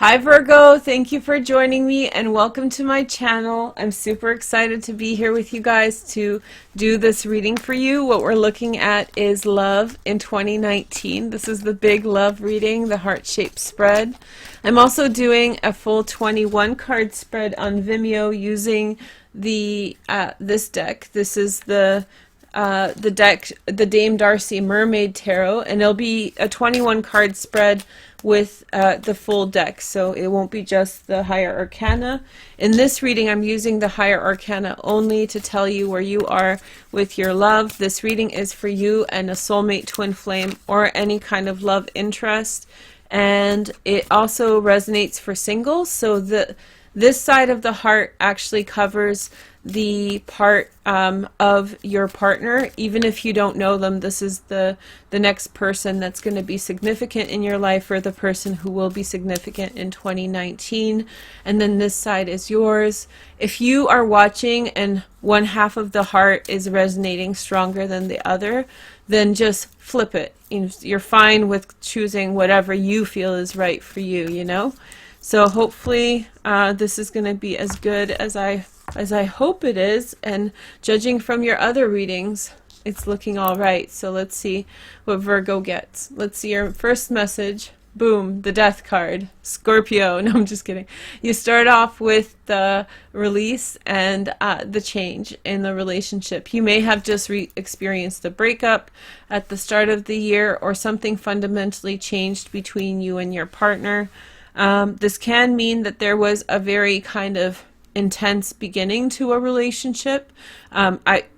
Hi Virgo, thank you for joining me and welcome to my channel. I'm super excited to be here with you guys to do this reading for you. What we're looking at is love in 2019. This is the big love reading, the heart-shaped spread. I'm also doing a full 21 card spread on Vimeo using the this deck. This is the deck, the Dame Darcy Mermaid Tarot, and it'll be a 21 card spread with the full deck, so it won't be just the higher arcana. In this reading, I'm using the higher arcana only to tell you where you are with your love. This reading is for you and a soulmate, twin flame, or any kind of love interest, and it also resonates for singles. So this side of the heart actually covers the part of your partner. Even if you don't know them, this is the next person that's going to be significant in your life, or the person who will be significant in 2019. And then this side is yours. If you are watching and one half of the heart is resonating stronger than the other, then just flip it. You're fine with choosing whatever you feel is right for you, you know? So hopefully this is going to be as good as I hope it is, and judging from your other readings, it's looking all right. So let's see what Virgo gets. Let's see your first message. Boom, the Death card. Scorpio. No, I'm just kidding. You start off with the release and the change in the relationship. You may have just experienced a breakup at the start of the year, or something fundamentally changed between you and your partner. This can mean that there was a very kind of intense beginning to a relationship.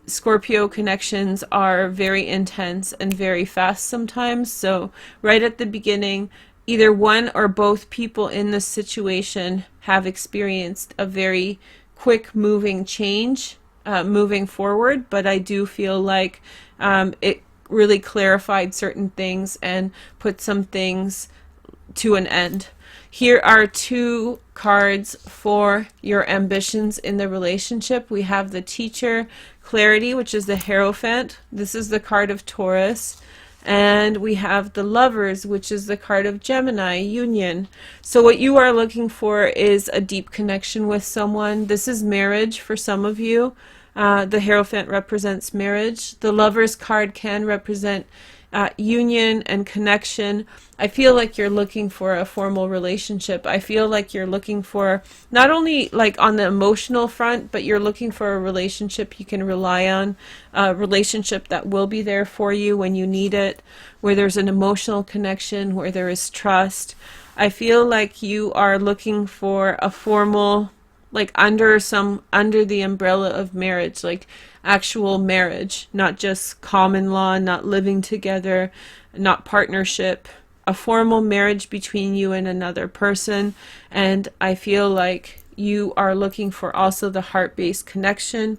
Scorpio connections are very intense and very fast sometimes. So right at the beginning, either one or both people in this situation have experienced a very quick moving change moving forward. But I do feel like it really clarified certain things and put some things to an end. Here are two cards for your ambitions in the relationship. We have the Teacher, Clarity, which is the Hierophant. This is the card of Taurus. And we have the Lovers, which is the card of Gemini, Union. So what you are looking for is a deep connection with someone. This is marriage for some of you. The Hierophant represents marriage. The Lovers card can represent union and connection. I feel like you're looking for a formal relationship. I feel like you're looking for not only like on the emotional front, but you're looking for a relationship you can rely on, a relationship that will be there for you when you need it, where there's an emotional connection, where there is trust. I feel like you are looking for a formal, like under the umbrella of marriage, like actual marriage, not just common law, not living together, not partnership, a formal marriage between you and another person. And I feel like you are looking for also the heart-based connection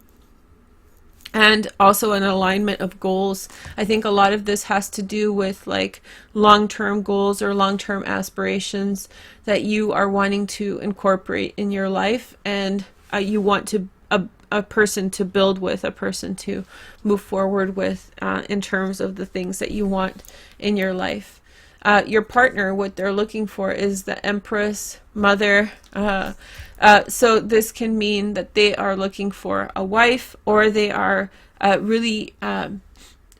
and also an alignment of goals. I think a lot of this has to do with like long-term goals or long-term aspirations that you are wanting to incorporate in your life, and you want to a person to build with, a person to move forward with in terms of the things that you want in your life. Your partner, what they're looking for is the Empress, Mother. So this can mean that they are looking for a wife, or they are really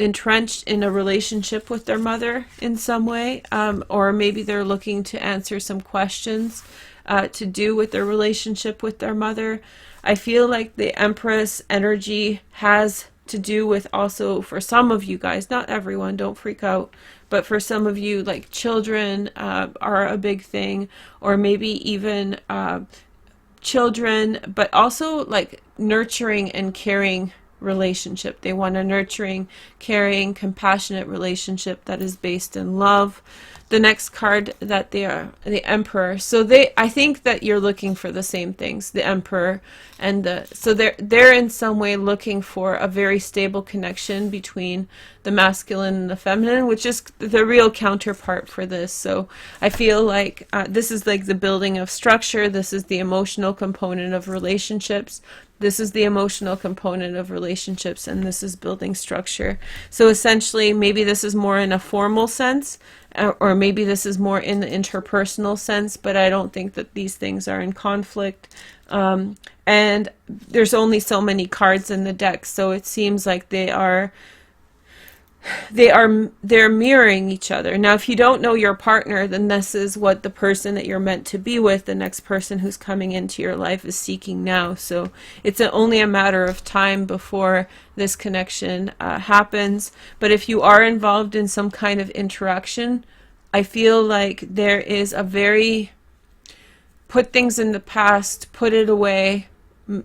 entrenched in a relationship with their mother in some way, or maybe they're looking to answer some questions to do with their relationship with their mother. I feel like the Empress energy has to do with also, for some of you guys, not everyone, don't freak out, but for some of you, like children are a big thing, or maybe even children, but also like nurturing and caring relationship. They want a nurturing, caring, compassionate relationship that is based in love. The next card that they are the Emperor. So I think that you're looking for the same things, the Emperor and so they're in some way looking for a very stable connection between the masculine and the feminine, which is the real counterpart for this. So I feel like this is like the building of structure. This is the emotional component of relationships. This is the emotional component of relationships, and this is building structure. So essentially, maybe this is more in a formal sense, or maybe this is more in the interpersonal sense, but I don't think that these things are in conflict. And there's only so many cards in the deck, so it seems like they're mirroring each other. Now, if you don't know your partner, then this is what the person that you're meant to be with, the next person who's coming into your life, is seeking now. So it's only a matter of time before this connection happens. But if you are involved in some kind of interaction, I feel like there is a very put things in the past, put it away,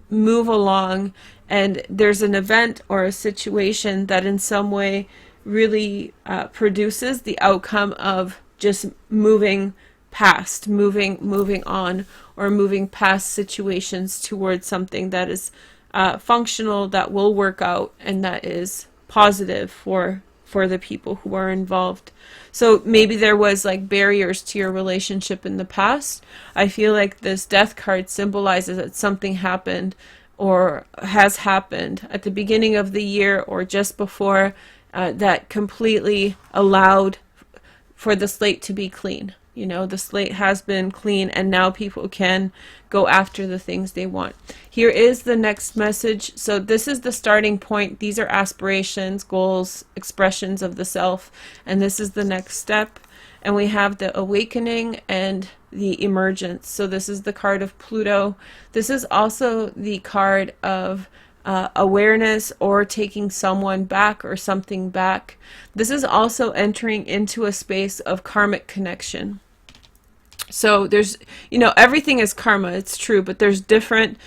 move along, and there's an event or a situation that in some way really produces the outcome of just moving past, moving on, or moving past situations towards something that is functional, that will work out, and that is positive for the people who are involved. So maybe there was like barriers to your relationship in the past. I feel like this death card symbolizes that something happened or has happened at the beginning of the year or just before that completely allowed for the slate to be clean. You know, the slate has been clean, and now people can go after the things they want. Here is the next message. So this is the starting point. These are aspirations, goals, expressions of the self, and this is the next step. And we have the awakening and the emergence. So this is the card of Pluto. This is also the card of awareness, or taking someone back or something back. This is also entering into a space of karmic connection. So there's, you know, everything is karma, it's true, but there's different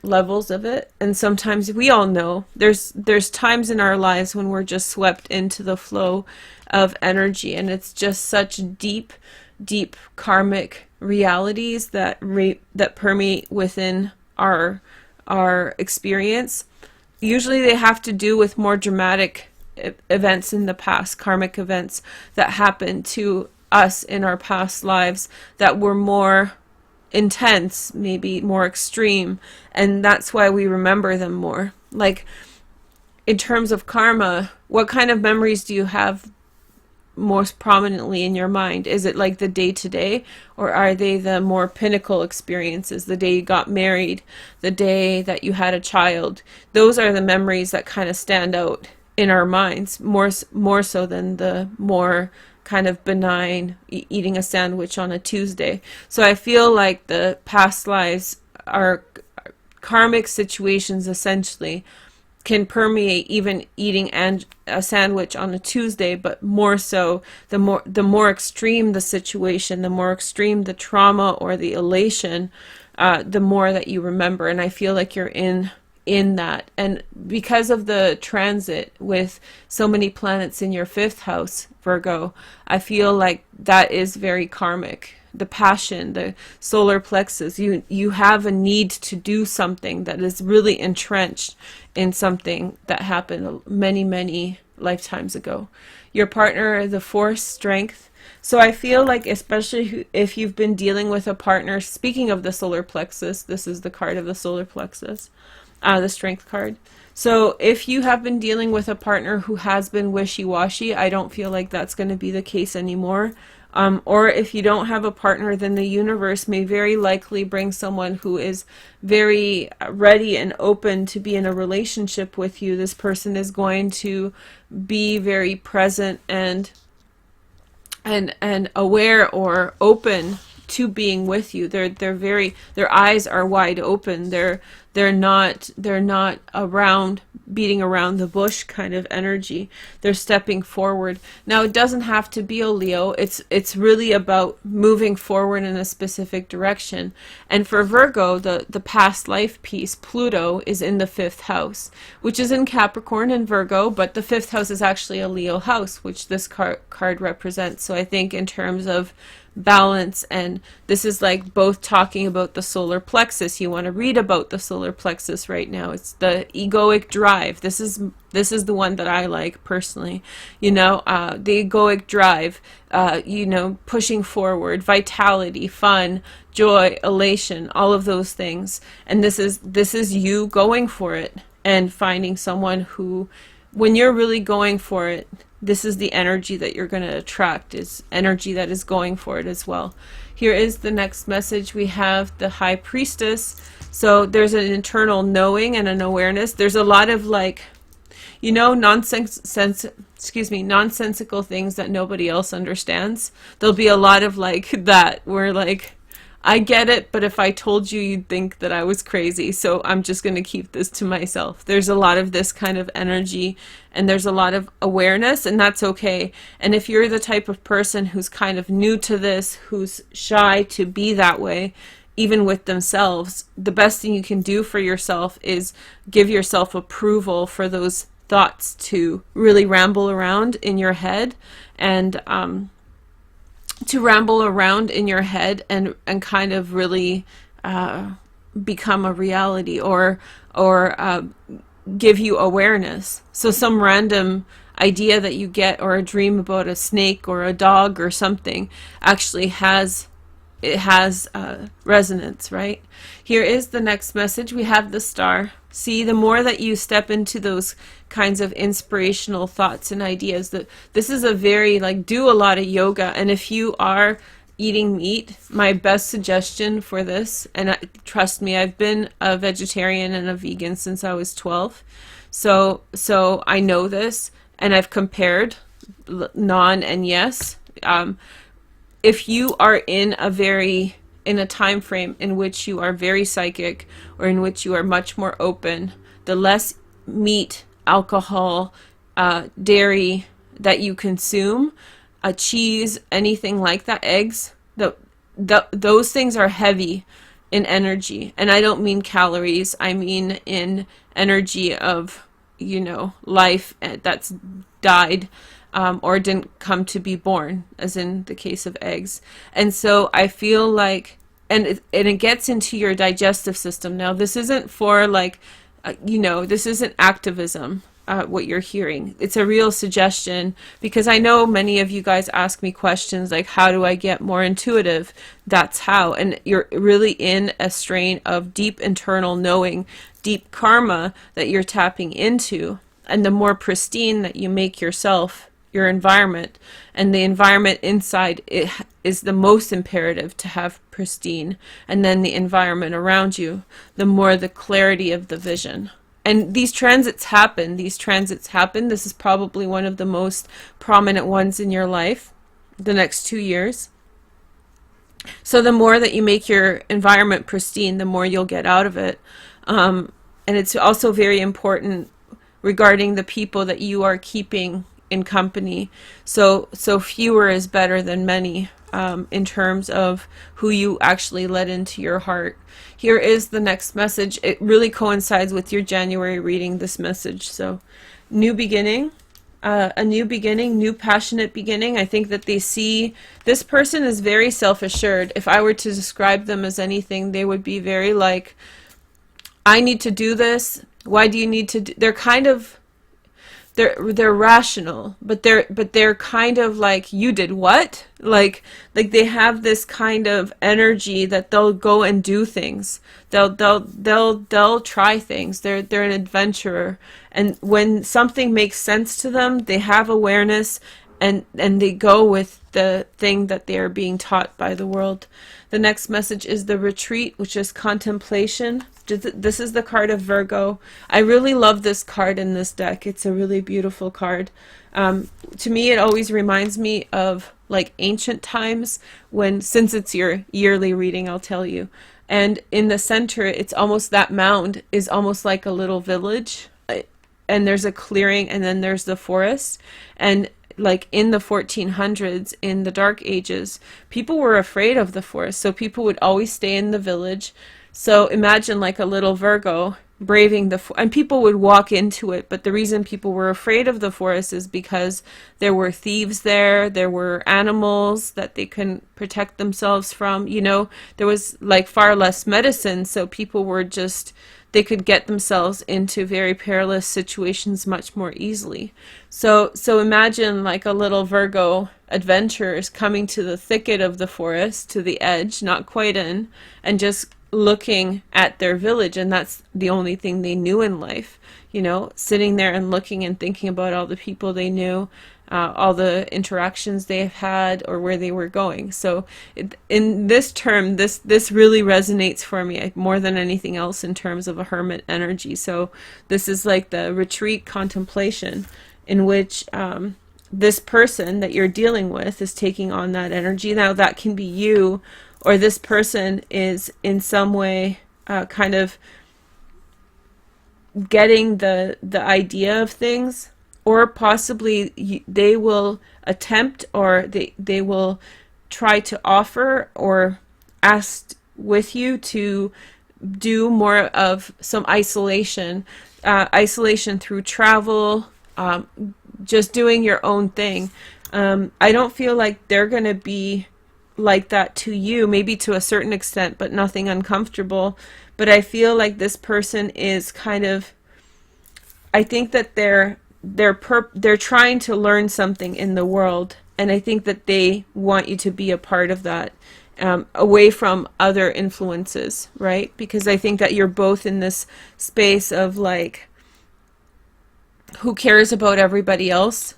levels of it. And sometimes, we all know, there's times in our lives when we're just swept into the flow of energy, and it's just such deep karmic realities that permeate within our experience. Usually they have to do with more dramatic events in the past, karmic events that happened to us in our past lives that were more intense, maybe more extreme, and that's why we remember them more. Like, in terms of karma, what kind of memories do you have most prominently in your mind? Is it like the day-to-day, or are they the more pinnacle experiences, the day you got married, the day that you had a child? Those are the memories that kind of stand out in our minds, more so than the more kind of benign eating a sandwich on a Tuesday. So I feel like the past lives are karmic situations, essentially, can permeate even eating a sandwich on a Tuesday, but more so, the more extreme the situation, the more extreme the trauma or the elation, the more that you remember. And I feel like you're in that. And because of the transit with so many planets in your 5th house, Virgo, I feel like that is very karmic. The passion, the solar plexus, you have a need to do something that is really entrenched in something that happened many lifetimes ago. Your partner, the force, strength. So I feel like, especially if you've been dealing with a partner, speaking of the solar plexus, this is the card of the solar plexus, the strength card. So if you have been dealing with a partner who has been wishy-washy, I don't feel like that's going to be the case anymore. Or if you don't have a partner, then the universe may very likely bring someone who is very ready and open to be in a relationship with you. This person is going to be very present and aware or open to being with you. Their eyes are wide open. They're not around, beating around the bush kind of energy. They're stepping forward. Now, it doesn't have to be a Leo. It's really about moving forward in a specific direction. And for Virgo, the past life piece, Pluto, is in the 5th house, which is in Capricorn and Virgo, but the 5th house is actually a Leo house, which this card represents. So I think in terms of balance. And this is like both talking about the solar plexus. You want to read about the solar plexus right now. It's the egoic drive. This is the one that I like personally. The egoic drive, pushing forward, vitality, fun, joy, elation, all of those things. And this is you going for it and finding someone who, when you're really going for it, this is the energy that you're going to attract, is energy that is going for it as well. Here is the next message. We have the High Priestess. So there's an internal knowing and an awareness. There's a lot of nonsensical things that nobody else understands. There'll be a lot of that where I get it, but if I told you, you'd think that I was crazy. So I'm just going to keep this to myself. There's a lot of this kind of energy, and there's a lot of awareness, and that's okay. And if you're the type of person who's kind of new to this, who's shy to be that way, even with themselves, the best thing you can do for yourself is give yourself approval for those thoughts to really ramble around in your head, and kind of really become a reality, or give you awareness. So some random idea that you get, or a dream about a snake or a dog or something, actually has resonance, right? Here is the next message. We have the Star. See, the more that you step into those kinds of inspirational thoughts and ideas, that this is a very, do a lot of yoga. And if you are eating meat, my best suggestion for this, and trust me, I've been a vegetarian and a vegan since I was 12. So I know this, and I've compared non and yes. If you are in a time frame in which you are very psychic, or in which you are much more open, the less meat, alcohol, dairy that you consume, cheese, anything like that, eggs, those things are heavy in energy. And I don't mean calories, I mean in energy of, life that's died, or didn't come to be born, as in the case of eggs. And so I feel like, and it gets into your digestive system. Now, this isn't for this isn't activism, what you're hearing. It's a real suggestion, because I know many of you guys ask me questions like, how do I get more intuitive? That's how. And you're really in a strain of deep internal knowing, deep karma that you're tapping into. And the more pristine that you make yourself, your environment, and the environment inside it is the most imperative to have pristine, and then the environment around you, the more the clarity of the vision. And these transits happen. This is probably one of the most prominent ones in your life, the next 2 years. So the more that you make your environment pristine, the more you'll get out of it. And it's also very important regarding the people that you are keeping in company. So fewer is better than many, in terms of who you actually let into your heart. Here is the next message. It really coincides with your January reading, this message. So new beginning, a new beginning, new passionate beginning. I think that they see this person is very self-assured. If I were to describe them as anything, they would be very I need to do this. Why do you need to do? They're kind of, they're rational, but they're kind of you did what? Like they have this kind of energy that they'll go and do things. They'll try things. They're an adventurer, and when something makes sense to them, they have awareness, and they go with the thing that they are being taught by the world. The next message is the Retreat, which is contemplation. This is the card of Virgo. I really love this card in this deck. It's a really beautiful card. To me, it always reminds me of ancient times, since it's your yearly reading, I'll tell you. And in the center, it's almost, that mound is almost like a little village. And there's a clearing, and then there's the forest. And in the 1400s, in the Dark Ages, people were afraid of the forest. So people would always stay in the village. So imagine a little Virgo braving and people would walk into it, but the reason people were afraid of the forest is because there were thieves there were animals that they couldn't protect themselves from, you know, there was like far less medicine, so people were just, they could get themselves into very perilous situations much more easily. So imagine like a little Virgo adventurers coming to the thicket of the forest, to the edge, not quite in, and just looking at their village, and that's the only thing they knew in life, you know, sitting there and looking and thinking about all the people they knew, all the interactions they have had, or where they were going. So in this term, this really resonates for me more than anything else in terms of a hermit energy. So this is like the retreat contemplation in which this person that you're dealing with is taking on that energy. Now that can be you, or this person is in some way kind of getting the idea of things, or possibly they will attempt, or they will try to offer or ask with you to do more of some isolation through travel, just doing your own thing. I don't feel like they're going to be like that to you, maybe to a certain extent, but nothing uncomfortable. But I feel like this person is kind of, I think that they're trying to learn something in the world, and I think that they want you to be a part of that, away from other influences, right? Because I think that you're both in this space of like, who cares about everybody else?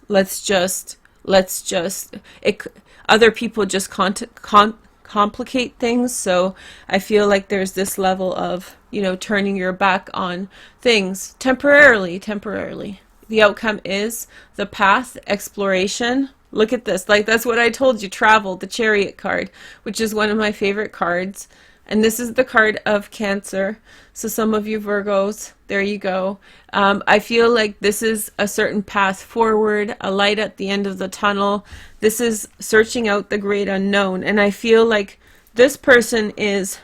Other people just complicate things. So I feel like there's this level of, you know, turning your back on things temporarily. The outcome is the path, exploration. Look at this, like that's what I told you, travel, the Chariot card, which is one of my favorite cards. And this is the card of Cancer. So some of you Virgos, there you go. I feel like this is a certain path forward, a light at the end of the tunnel. This is searching out the great unknown. And I feel like this person is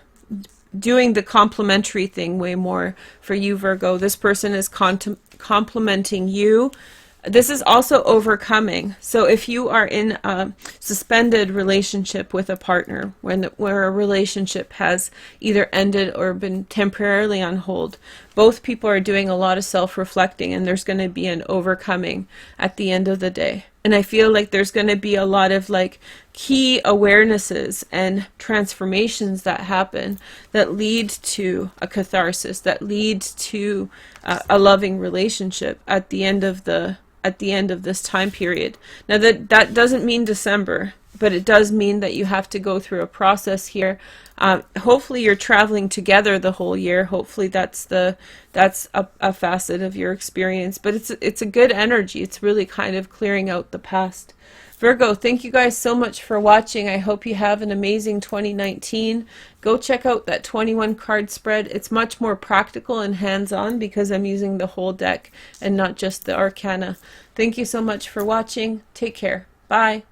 doing the complementary thing way more for you, Virgo. This person is complementing you. This is also overcoming. So if you are in a suspended relationship with a partner, where a relationship has either ended or been temporarily on hold, both people are doing a lot of self-reflecting, and there's going to be an overcoming at the end of the day. And I feel like there's going to be a lot of like key awarenesses and transformations that happen that lead to a catharsis, that lead to a loving relationship at the end of this time period. Now that doesn't mean December, but it does mean that you have to go through a process here. Hopefully you're traveling together the whole year. Hopefully that's a facet of your experience, but it's a good energy. It's really kind of clearing out the past. Virgo, thank you guys so much for watching. I hope you have an amazing 2019. Go check out that 21 card spread. It's much more practical and hands-on because I'm using the whole deck and not just the arcana. Thank you so much for watching. Take care. Bye.